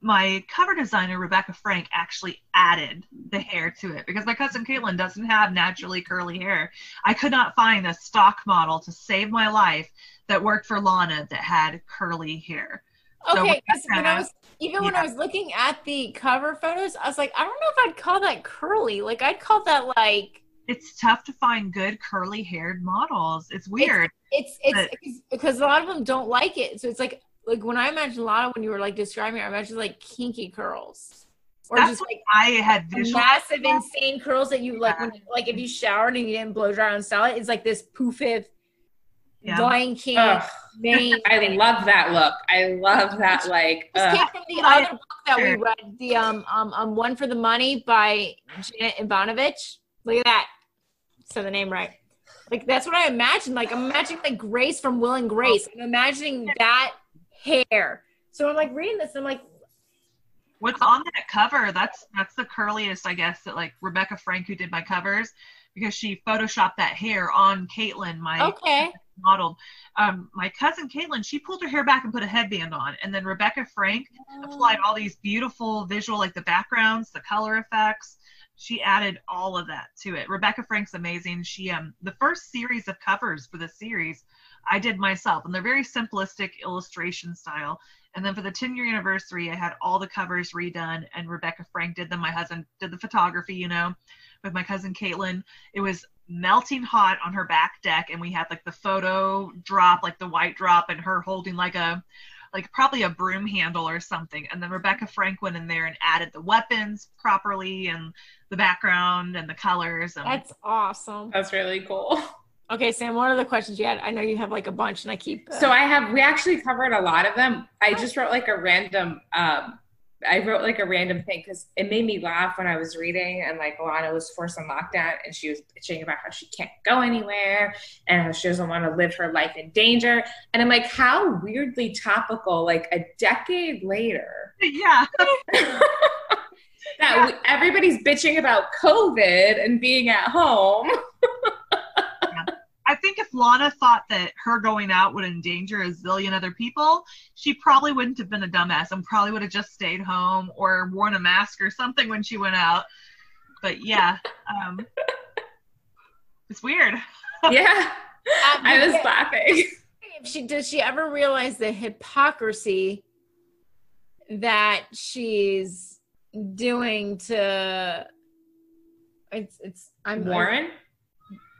my cover designer Rebecca Frank actually added the hair to it, because my cousin Caitlin doesn't have naturally curly hair. I could not find a stock model to save my life that worked for Lana that had curly hair. Okay, so when I was looking at the cover photos, I was like, I don't know if I'd call that curly. Like, I'd call that like. It's tough to find good curly haired models. It's weird. It's because a lot of them don't like it. So it's like when I imagine Lana, when you were like describing it, I imagine like kinky curls. Or that's just like I had massive, insane curls that you like, when, like if you showered and you didn't blow dry and style it, it's like this poofy Lion King vein. I love that look. I love that. Like this came from the other book that we read, the One for the Money by Janet Ivanovich. Look at that. So the name right. Like that's what I imagine. Like I'm imagining like Grace from Will and Grace. I'm imagining that hair. So I'm like reading this and I'm like, what's on that cover? That's the curliest, I guess, that like Rebecca Frank, who did my covers, because she photoshopped that hair on Caitlin, my model. My cousin Caitlin, she pulled her hair back and put a headband on, and then Rebecca Frank applied all these beautiful visual, like the backgrounds, the color effects. She added all of that to it. Rebecca Frank's amazing. She the first series of covers for the series I did myself, and they're very simplistic illustration style. And then for the 10-year anniversary, I had all the covers redone, and Rebecca Frank did them. My husband did the photography, you know, with my cousin Caitlin. It was melting hot on her back deck, and we had like the photo drop, like the white drop, and her holding like probably a broom handle or something. And then Rebecca Frank went in there and added the weapons properly, and the background and the colors. And that's awesome. That's really cool. Okay, Sam, what are the questions you had? I know you have like a bunch, and I keep. So we actually covered a lot of them. I just wrote like a random I wrote like a random thing because it made me laugh when I was reading, and like Alana was forced on lockdown and she was bitching about how she can't go anywhere and how she doesn't want to live her life in danger. And I'm like, how weirdly topical, like a decade later. Yeah. Everybody's bitching about COVID and being at home. I think if Lana thought that her going out would endanger a zillion other people, she probably wouldn't have been a dumbass and probably would have just stayed home or worn a mask or something when she went out. But yeah, it's weird. Yeah, I was laughing. Does she ever realize the hypocrisy that she's doing to Warren?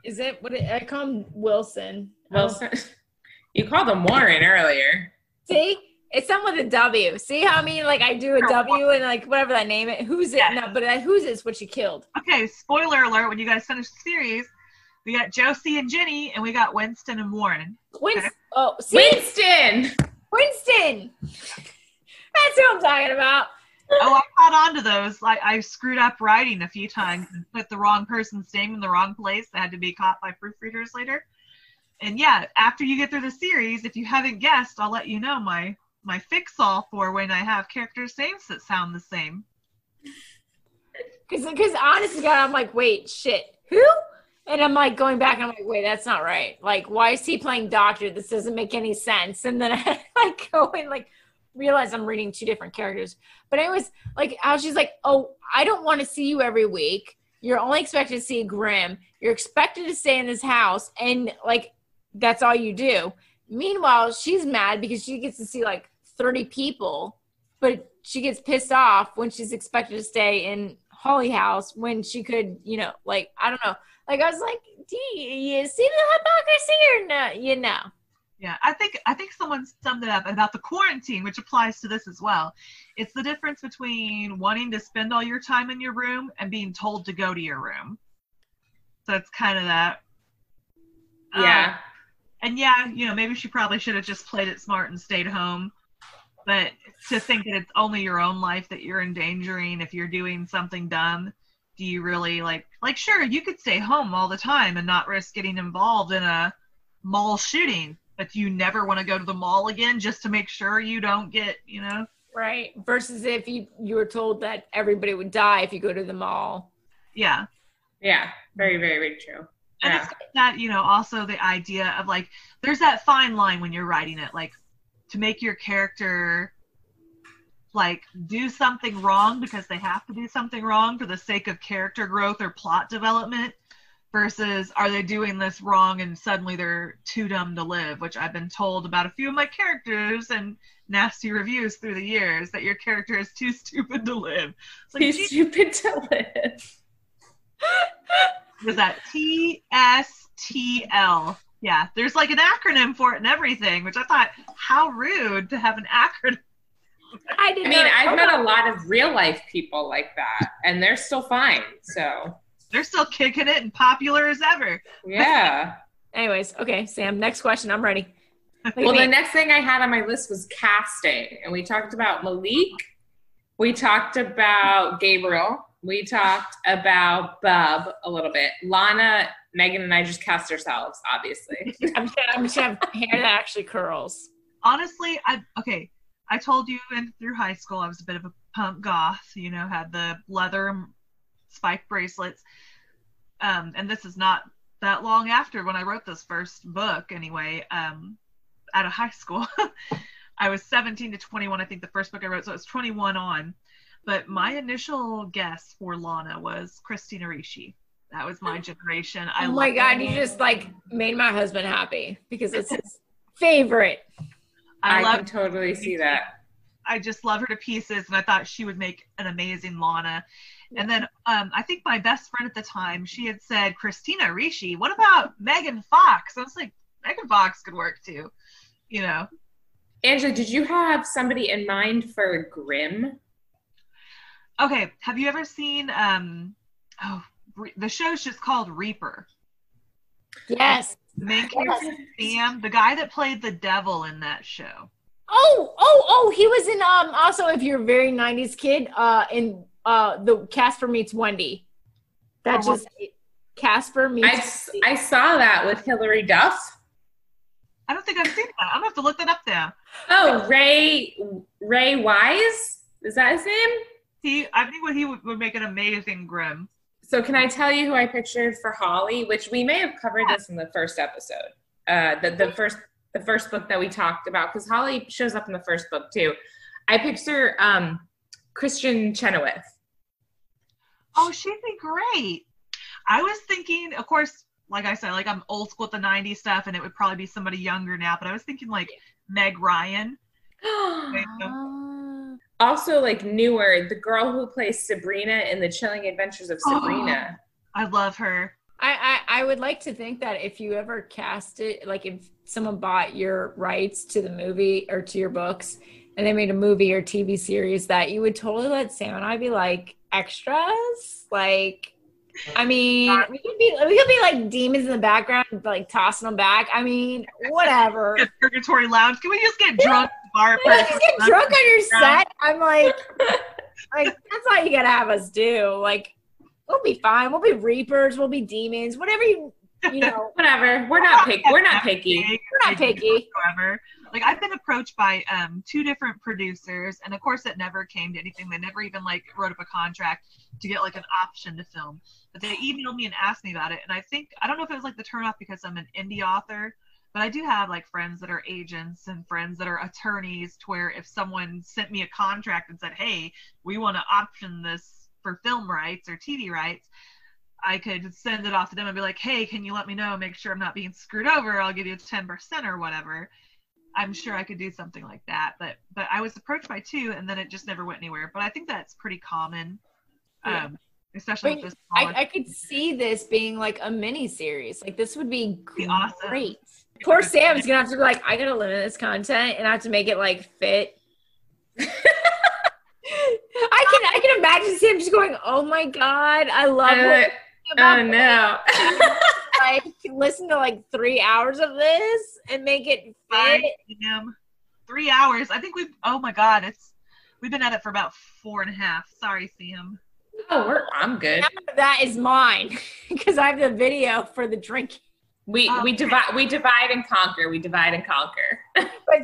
Is it what I call him? Wilson. You called him Warren earlier. See? It's something with a W. See how I mean? Like I do a W and like whatever I name it. Who's it? Yeah. No, but who's is what she killed. Okay, spoiler alert, when you guys finish the series, we got Josie and Ginny and we got Winston and Warren. Winston. Okay? Oh, see? Winston! That's what I'm talking about. Oh, I caught on to those. Like I screwed up writing a few times and put the wrong person's name in the wrong place. That had to be caught by proofreaders later. And yeah, after you get through the series, if you haven't guessed, I'll let you know my fix-all for when I have characters' names that sound the same. Because honestly, God, I'm like, wait, shit, who? And I'm like going back and I'm like, wait, that's not right. Like, why is he playing doctor? This doesn't make any sense. And then I like go and like realize I'm reading two different characters. But anyways, like how she's like, oh, I don't want to see you every week. You're only expected to see Grimm. You're expected to stay in this house. And like, that's all you do. Meanwhile, she's mad because she gets to see like 30 people, but she gets pissed off when she's expected to stay in Holly House when she could, you know, like, I don't know. Like, I was like, do you see the hypocrisy or no? You know. Yeah, I think someone summed it up about the quarantine, which applies to this as well. It's the difference between wanting to spend all your time in your room and being told to go to your room. So it's kind of that. Yeah. And yeah, you know, maybe she probably should have just played it smart and stayed home. But to think that it's only your own life that you're endangering if you're doing something dumb, do you really like sure, you could stay home all the time and not risk getting involved in a mall shooting, but you never want to go to the mall again just to make sure you don't get, you know? Right. Versus if you were told that everybody would die if you go to the mall. Yeah. Yeah. Very, very, very true. And Yeah. it's that, you know, also the idea of like, there's that fine line when you're writing it, like to make your character like do something wrong because they have to do something wrong for the sake of character growth or plot development versus are they doing this wrong and suddenly they're too dumb to live, which I've been told about a few of my characters and nasty reviews through the years that your character is too stupid to live. Like, too stupid to live. Was that TSTL? Yeah, there's like an acronym for it and everything, which I thought, how rude to have an acronym. I mean, I've met a lot of real life people like that, and they're still fine. So they're still kicking it and popular as ever. Yeah. Anyways, okay, Sam, next question. I'm ready. Well, the next thing I had on my list was casting, and we talked about Malik. We talked about Gabriel. We talked about Bub a little bit. Lana, Megan, and I just cast ourselves, obviously. I'm just gonna have hair that actually curls. Honestly, I told you through high school I was a bit of a punk goth, you know, had the leather spike bracelets. And this is not that long after when I wrote this first book anyway, out of high school. I was 17 to 21, I think the first book I wrote, so it was 21 on. But my initial guess for Lana was Christina Ricci. That was my generation. Oh my God, you just like made my husband happy because it's his favorite. I can totally see that. I just love her to pieces, and I thought she would make an amazing Lana. And then I think my best friend at the time, she had said, Christina Ricci, what about Megan Fox? I was like, Megan Fox could work too, you know. Angela, did you have somebody in mind for Grimm? Okay, have you ever seen, the show's just called Reaper. Yes. The main character, Sam, the guy that played the devil in that show. Oh, he was in Also, if you're a very 90s kid, in the Casper Meets Wendy. That just Casper Meets I saw that with Hilary Duff. I don't think I've seen that. I'm gonna have to look that up there. Oh, Ray Wise? Is that his name? I think he would make an amazing Grimm. So can I tell you who I pictured for Holly? Which we may have covered this in the first episode. The first book that we talked about, because Holly shows up in the first book too. I picture Christian Chenoweth. Oh, she'd be great. I was thinking, of course, like I said, like I'm old school with the 90s stuff, and it would probably be somebody younger now, but I was thinking like Meg Ryan. Also, like newer, the girl who plays Sabrina in The Chilling Adventures of Sabrina. I love her. I would like to think that if you ever cast it, like if someone bought your rights to the movie or to your books and they made a movie or TV series, that you would totally let Sam and I be like extras. Like, I mean, we could be like demons in the background, like tossing them back. I mean, whatever. Purgatory Lounge. Can we just get drunk? Bar just get drunk on your set. I'm like that's all you gotta have us do. Like, we'll be fine. We'll be reapers. We'll be demons. Whatever you know. Whatever. We're not picky. We're not picky. We're not picky. Whatsoever. Like, I've been approached by 2 different producers, and of course it never came to anything. They never even like wrote up a contract to get like an option to film. But they emailed me and asked me about it, and I don't know if it was like the turnoff because I'm an indie author, but I do have like friends that are agents and friends that are attorneys, to where if someone sent me a contract and said, hey, we want to option this for film rights or TV rights, I could send it off to them and be like, hey, can you let me know, make sure I'm not being screwed over, I'll give you 10% or whatever. I'm sure I could do something like that, but I was approached by 2, and then it just never went anywhere. But I think that's pretty common, especially with this. I could see this being like a mini series. Like, this would be awesome. Great. Poor Sam's gonna have to be like, I gotta limit this content, and I have to make it like fit. I can imagine Sam just going, "Oh my god, I love it." Oh no! Like, listen to like 3 hours of this and make it fit. 3 hours. I think oh my god, we've been at it for about 4.5. Sorry, Sam. Oh, I'm good. That is mine because I have the video for the drinking. We divide and conquer. We divide and conquer.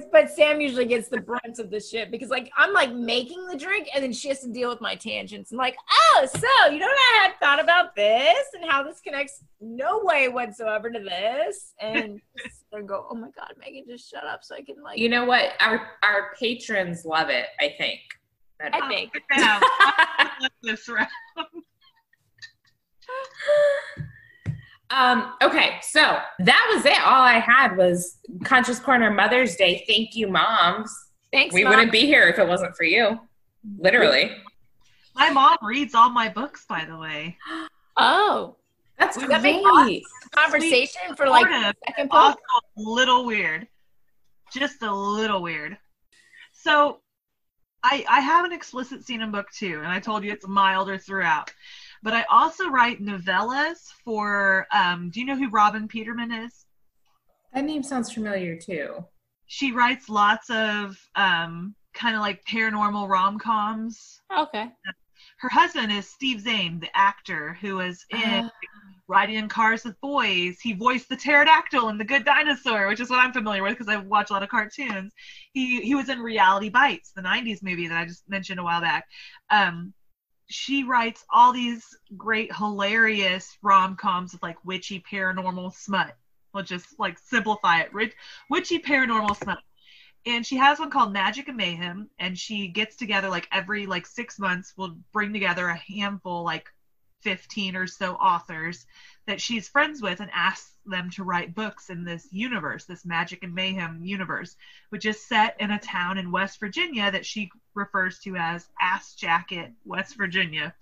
but Sam usually gets the brunt of the shit because like I'm like making the drink and then she has to deal with my tangents. I'm like, oh, so you know what I had thought about this and how this connects no way whatsoever to this, and they go, oh my god, Megan, just shut up so I can like. You know what? Our patrons love it. I think. I think. This round. Okay, so that was it. All I had was Conscious Corner Mother's Day. Thank you, moms. Thanks, we Mom. wouldn't be here if it wasn't for you. Literally. My mom reads all my books, by the way. Oh, that's great. That conversation for like the second book. Also a little weird. Just a little weird. So I have an explicit scene in book 2, and I told you it's milder throughout. But I also write novellas for, do you know who Robin Peterman is? That name sounds familiar too. She writes lots of kind of like paranormal rom-coms. Okay. Her husband is Steve Zahn, the actor who was in Riding in Cars with Boys. He voiced the pterodactyl in The Good Dinosaur, which is what I'm familiar with because I watch a lot of cartoons. He was in Reality Bites, the 90s movie that I just mentioned a while back. She writes all these great, hilarious rom-coms with like witchy paranormal smut. We'll just like simplify it. Witchy paranormal smut. And she has one called Magic and Mayhem, and she gets together like every like 6 months. We'll bring together a handful, like 15 or so authors that she's friends with, and asks them to write books in this universe, this Magic and Mayhem universe, which is set in a town in West Virginia that she refers to as Ass Jacket, West Virginia.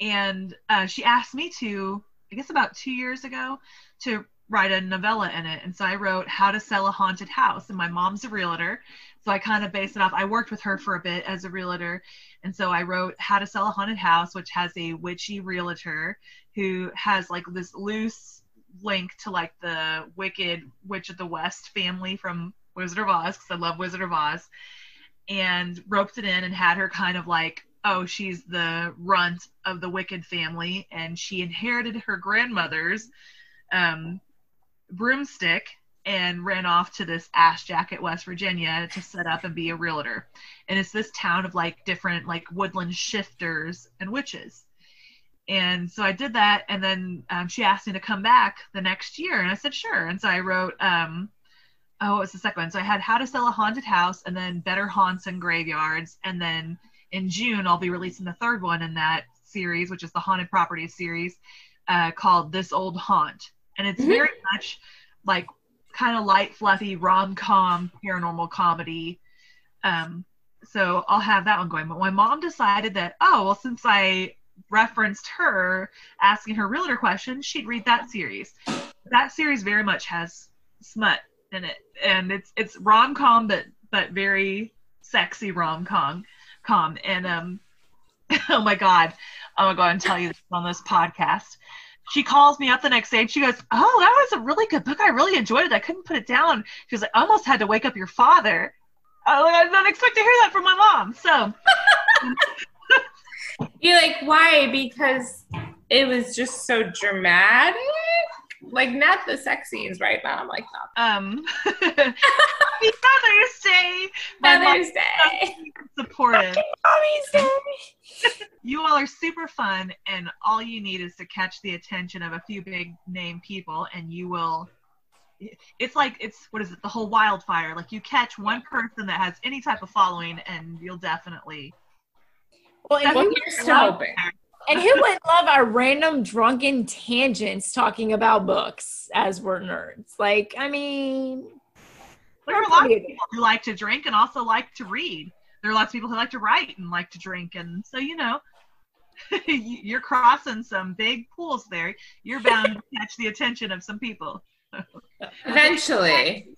And she asked me to, I guess about 2 years ago, to write a novella in it. And so I wrote How to Sell a Haunted House. And my mom's a realtor, so I kind of based it off. I worked with her for a bit as a realtor. And so I wrote How to Sell a Haunted House, which has a witchy realtor who has like this loose link to like the Wicked Witch of the West family from Wizard of Oz, because I love Wizard of Oz. and roped it in and had her kind of like, oh, she's the runt of the Wicked family, and she inherited her grandmother's broomstick and ran off to this ash jacket, West Virginia, to set up and be a realtor. And it's this town of like different like woodland shifters and witches. And so I did that, and then she asked me to come back the next year, and I said sure. And so I wrote, what was the second one? So I had How to Sell a Haunted House, and then Better Haunts and Graveyards, and then in June I'll be releasing the third one in that series, which is the Haunted Properties series, called This Old Haunt. And it's very much like kind of light, fluffy, rom-com, paranormal comedy. So I'll have that one going. But my mom decided that, since I referenced her asking her realtor questions, she'd read that series. That series very much has smut in it, and it's rom-com, but very sexy rom-com. And oh my god, I'm gonna go and tell you this on this podcast. She calls me up the next day and she goes, oh, that was a really good book. I really enjoyed it. I couldn't put it down. She was like, I almost had to wake up your father. I did not expect to hear that from my mom. So you're like, why? Because it was just so dramatic? Like, not the sex scenes, right, Mom? Like, Happy Mother's Day. Mother's Day. Supportive. Mommy's Day. You all are super fun, and all you need is to catch the attention of a few big name people, and you will. It's what is it? The whole wildfire. Like, you catch one person that has any type of following, and you'll definitely. Well, and you're still hoping. And who would love our random drunken tangents talking about books as we're nerds? Like, I mean, there are a lot of people who like to drink and also like to read. There are lots of people who like to write and like to drink. And so, you're crossing some big pools there. You're bound to catch the attention of some people. Eventually.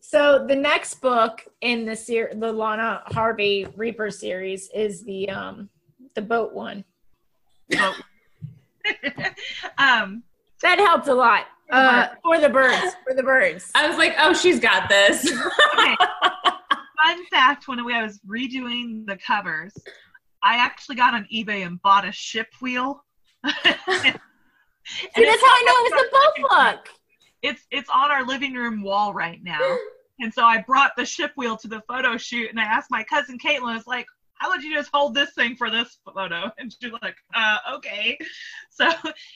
So the next book in the Lana Harvey Reaper series is the boat one. That helped a lot. For the birds. I was like, oh, she's got this. Okay. Fun fact, when I was redoing the covers, I actually got on eBay and bought a ship wheel. See, that's how I know it was a boat book. It's on our living room wall right now. And so I brought the ship wheel to the photo shoot, and I asked my cousin Caitlin, I was like, how would you just hold this thing for this photo? And she's like, okay. So,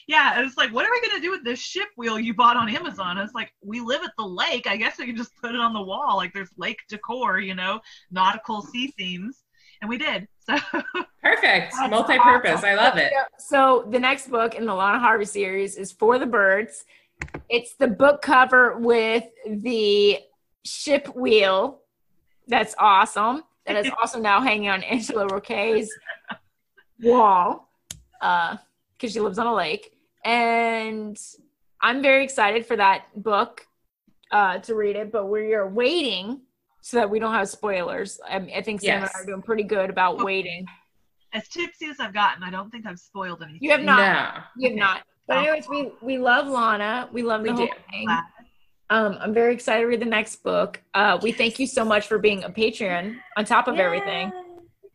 yeah, it's like, what are we going to do with this ship wheel you bought on Amazon? It's like, we live at the lake. I guess we can just put it on the wall. Like, there's lake decor, nautical sea themes. And we did. So perfect. Multi-purpose. Awesome. I love it. So the next book in the Lana Harvey series is For the Birds. It's the book cover with the ship wheel. That's awesome. That is also now hanging on Angela Roquet's wall because she lives on a lake. And I'm very excited for that book to read it, but we are waiting so that we don't have spoilers. I think Sam and I are doing pretty good about waiting. As tipsy as I've gotten, I don't think I've spoiled anything. You have not. No. You have not. But anyways, we love Lana. We love the whole thing. I'm very excited to read the next book. We thank you so much for being a Patreon on top of everything.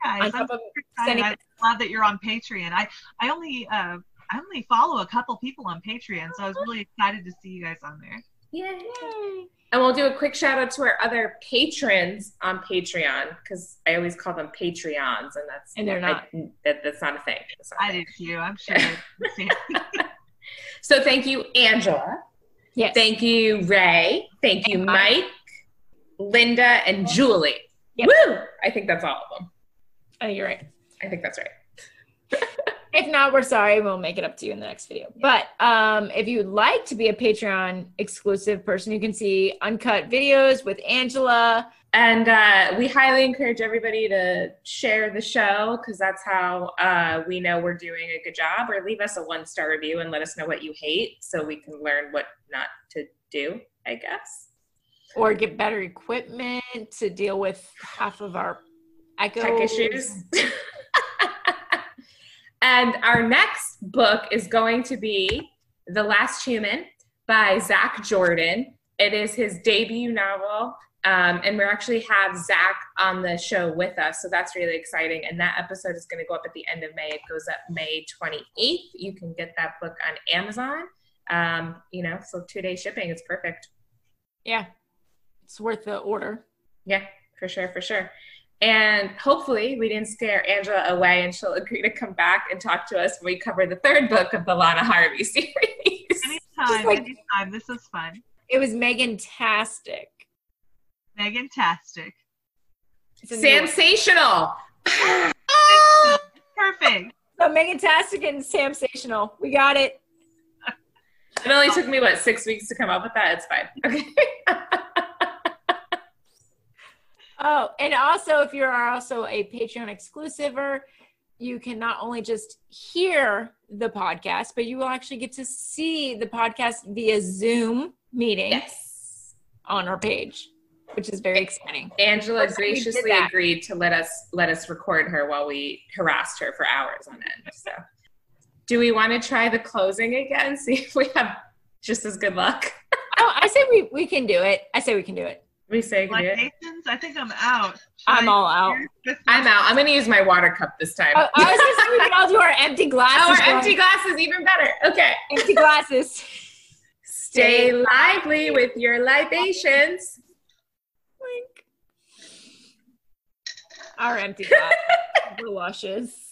Guys, I'm glad that you're on Patreon. I only follow a couple people on Patreon, so I was really excited to see you guys on there. Yay! And we'll do a quick shout out to our other patrons on Patreon, because I always call them Patreons, and they're not. That's not a thing. I did too. I'm sure. So thank you, Angela. Yes. Thank you, Ray. Thank you, Mike, Linda, and Julie. Yep. Woo! I think that's all of them. Oh, you're right. I think that's right. If not, we're sorry. We'll make it up to you in the next video. But if you'd like to be a Patreon exclusive person, you can see uncut videos with Angela. And we highly encourage everybody to share the show, because that's how we know we're doing a good job. Or leave us a 1-star review and let us know what you hate, so we can learn what not to do, I guess. Or get better equipment to deal with half of our echo tech issues. And our next book is going to be The Last Human by Zach Jordan. It is his debut novel. And we actually have Zach on the show with us. So that's really exciting. And that episode is going to go up at the end of May. It goes up May 28th. You can get that book on Amazon. So 2-day shipping is perfect. Yeah. It's worth the order. Yeah, for sure. And hopefully we didn't scare Angela away and she'll agree to come back and talk to us when we cover the 3rd book of the Lana Harvey series. Anytime. This is fun. It was Megan-tastic. Megan-tastic. Sensational. Perfect. So Megan-tastic and Samsational. We got it. It only took me, 6 weeks to come up with that? It's fine. Okay. Oh, and also if you're also a Patreon exclusiver, you can not only just hear the podcast, but you will actually get to see the podcast via Zoom meeting on our page, which is very exciting. Angela graciously agreed to let us record her while we harassed her for hours on end. So, do we want to try the closing again? See if we have just as good luck. I say we can do it. We say we can do it. I think I'm out. I'm all out. I'm out. I'm going to use my water cup this time. I was going to say we can all do our empty glasses. Our empty glasses, even better. Okay. Empty glasses. Stay lively with your libations. Our empty glass. The Lushes.